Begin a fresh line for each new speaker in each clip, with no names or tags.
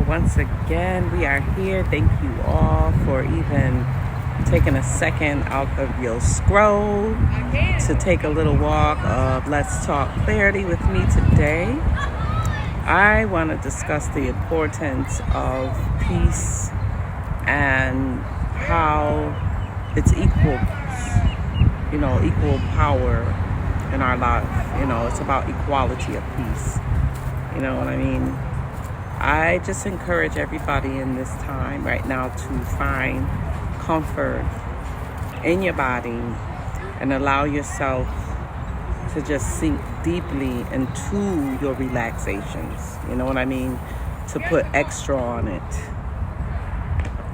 Once again, we are here. Thank you all for even taking a second out of your scroll to take a little walk of Let's Talk Clarity with me today. I want to discuss the importance of peace and how it's equal power in our life. It's about equality of peace. You know what I mean? I just encourage everybody in this time right now to find comfort in your body and allow yourself to just sink deeply into your relaxations. You know what I mean? To put extra on it.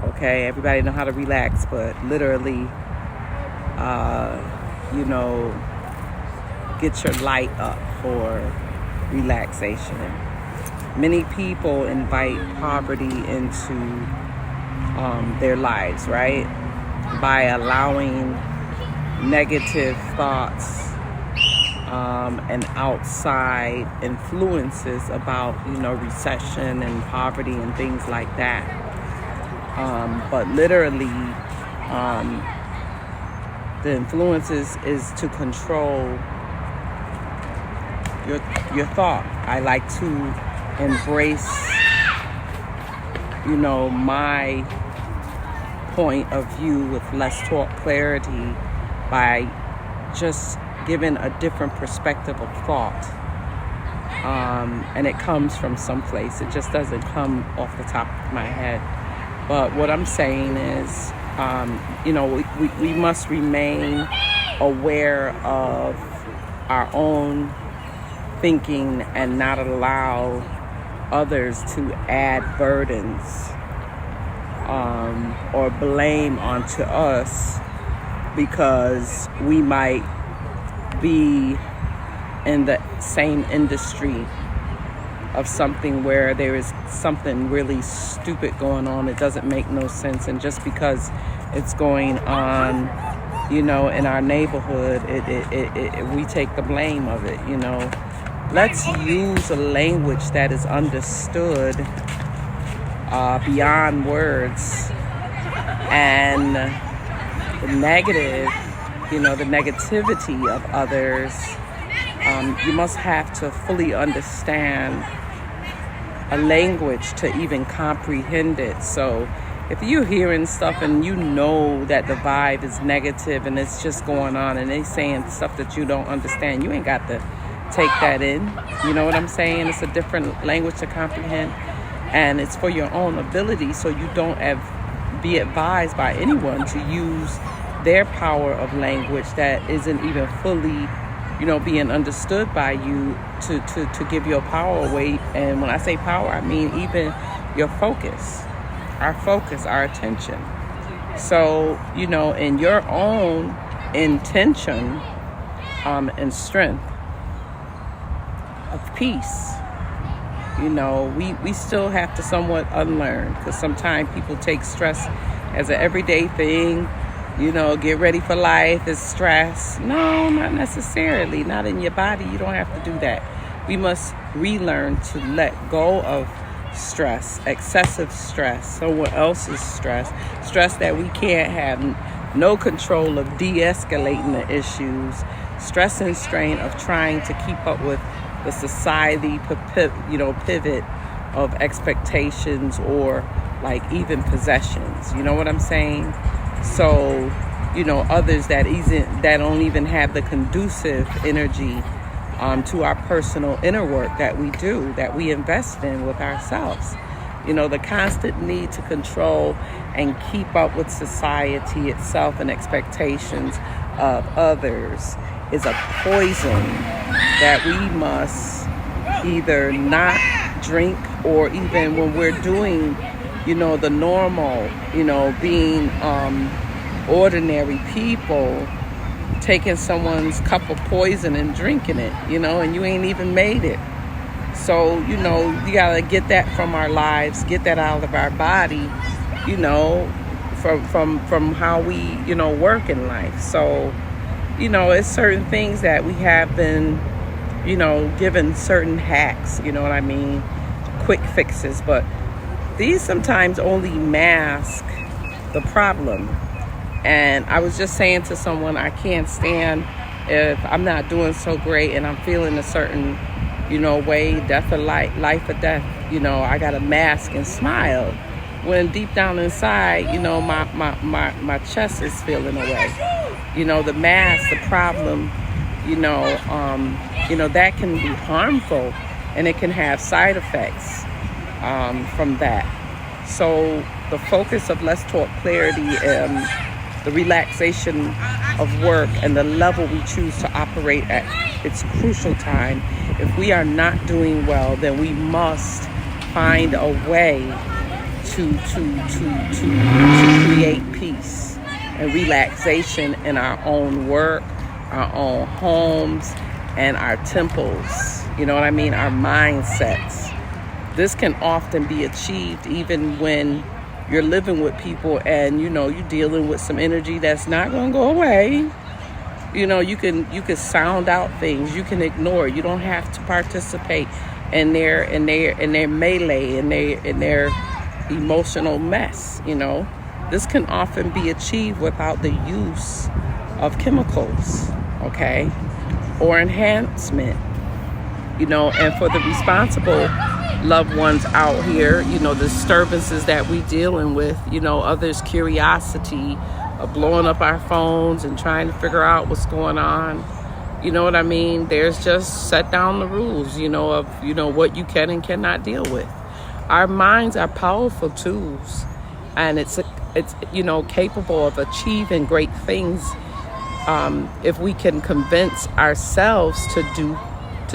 Okay, everybody know how to relax, but literally, get your light up for relaxation. Many people invite poverty into their lives, right? By allowing negative thoughts and outside influences about, recession and poverty and things like that. But literally, the influences is to control your thought. I like to embrace, my point of view with Let's Talk Clarity by just giving a different perspective of thought. And it comes from someplace. It just doesn't come off the top of my head. But what I'm saying is, we must remain aware of our own thinking and not allow others to add burdens or blame onto us because we might be in the same industry of something where there is something really stupid going on. It doesn't make no sense, and just because it's going on, in our neighborhood, we take the blame of it. Let's use a language that is understood beyond words, and the negativity of others. You must have to fully understand a language to even comprehend it. So if you're hearing stuff and that the vibe is negative and it's just going on and they saying stuff that you don't understand, you ain't got to take that in. You know what I'm saying? It's a different language to comprehend, and it's for your own ability, so you don't be advised by anyone to use their power of language that isn't even fully being understood by you to give your power away. And when I say power, I mean even your focus, our attention. So, in your own intention and strength of peace, we still have to somewhat unlearn, because sometimes people take stress as an everyday thing. Get ready for life is stress. No, not necessarily. Not in your body. You don't have to do that. We must relearn to let go of stress, excessive stress, someone else's stress that we can't have no control of, de-escalating the issues, stress and strain of trying to keep up with the society, pivot of expectations or like even possessions. You know what I'm saying? So, others that don't even have the conducive energy to our personal inner work that we invest in with ourselves. The constant need to control and keep up with society itself and expectations of others is a poison that we must either not drink, or even when we're doing the normal, being ordinary people, taking someone's cup of poison and drinking it, and you ain't even made it. So, you gotta get that from our lives, get that out of our body, from how we, work in life. So, it's certain things that we have been, given certain hacks, quick fixes, but these sometimes only mask the problem. And I was just saying to someone, I can't stand if I'm not doing so great and I'm feeling a certain, way, death or life or death, I got to mask and smile. When deep down inside, my chest is feeling away. The mask, the problem, that can be harmful, and it can have side effects from that. So the focus of Let's Talk Clarity, the relaxation of work, and the level we choose to operate at its crucial time. If we are not doing well, then we must find a way to create peace and relaxation in our own work, our own homes, and our temples. You know what I mean? Our mindsets. This can often be achieved even when you're living with people and you're dealing with some energy that's not going to go away. You can sound out things, you can ignore. You don't have to participate in their melee, in their emotional mess. This can often be achieved without the use of chemicals, okay, or enhancement. And for the responsible loved ones out here, the disturbances that we dealing with, others' curiosity of blowing up our phones and trying to figure out what's going on. You know what I mean? There's just set down the rules, of what you can and cannot deal with. Our minds are powerful tools, and it's capable of achieving great things if we can convince ourselves to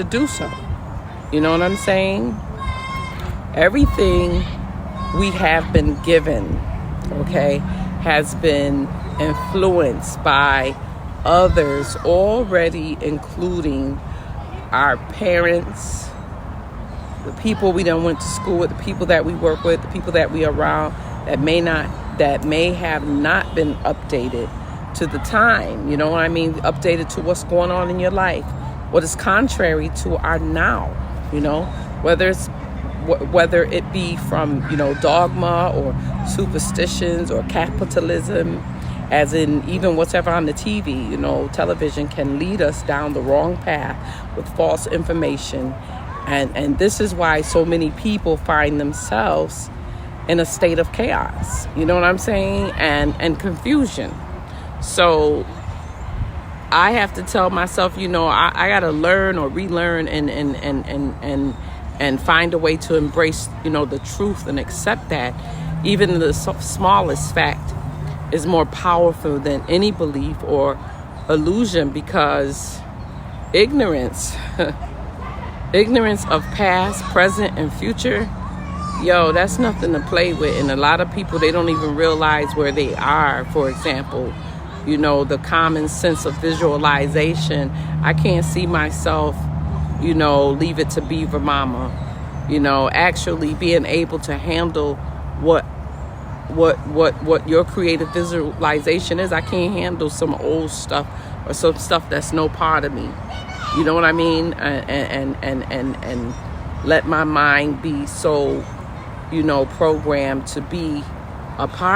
do so. You know what I'm saying? Everything we have been given, okay, has been influenced by others already, including our parents, the people we done went to school with, the people that we work with, the people that we are around that may have not been updated to the time. You know what I mean? Updated to what's going on in your life, what is contrary to our now. Whether it be from dogma or superstitions or capitalism, as in even whatever on the TV. Television can lead us down the wrong path with false information, and this is why so many people find themselves in a state of chaos. You know what I'm saying? And confusion. So I have to tell myself, I got to learn or relearn and find a way to embrace, the truth and accept that even the smallest fact is more powerful than any belief or illusion, because ignorance of past, present, and future, that's nothing to play with. And a lot of people, they don't even realize where they are. For example, the common sense of visualization. I can't see myself, leave it to Beaver Mama, actually being able to handle what your creative visualization is. I can't handle some old stuff or some stuff that's no part of me. You know what I mean? And let my mind be so, programmed to be a part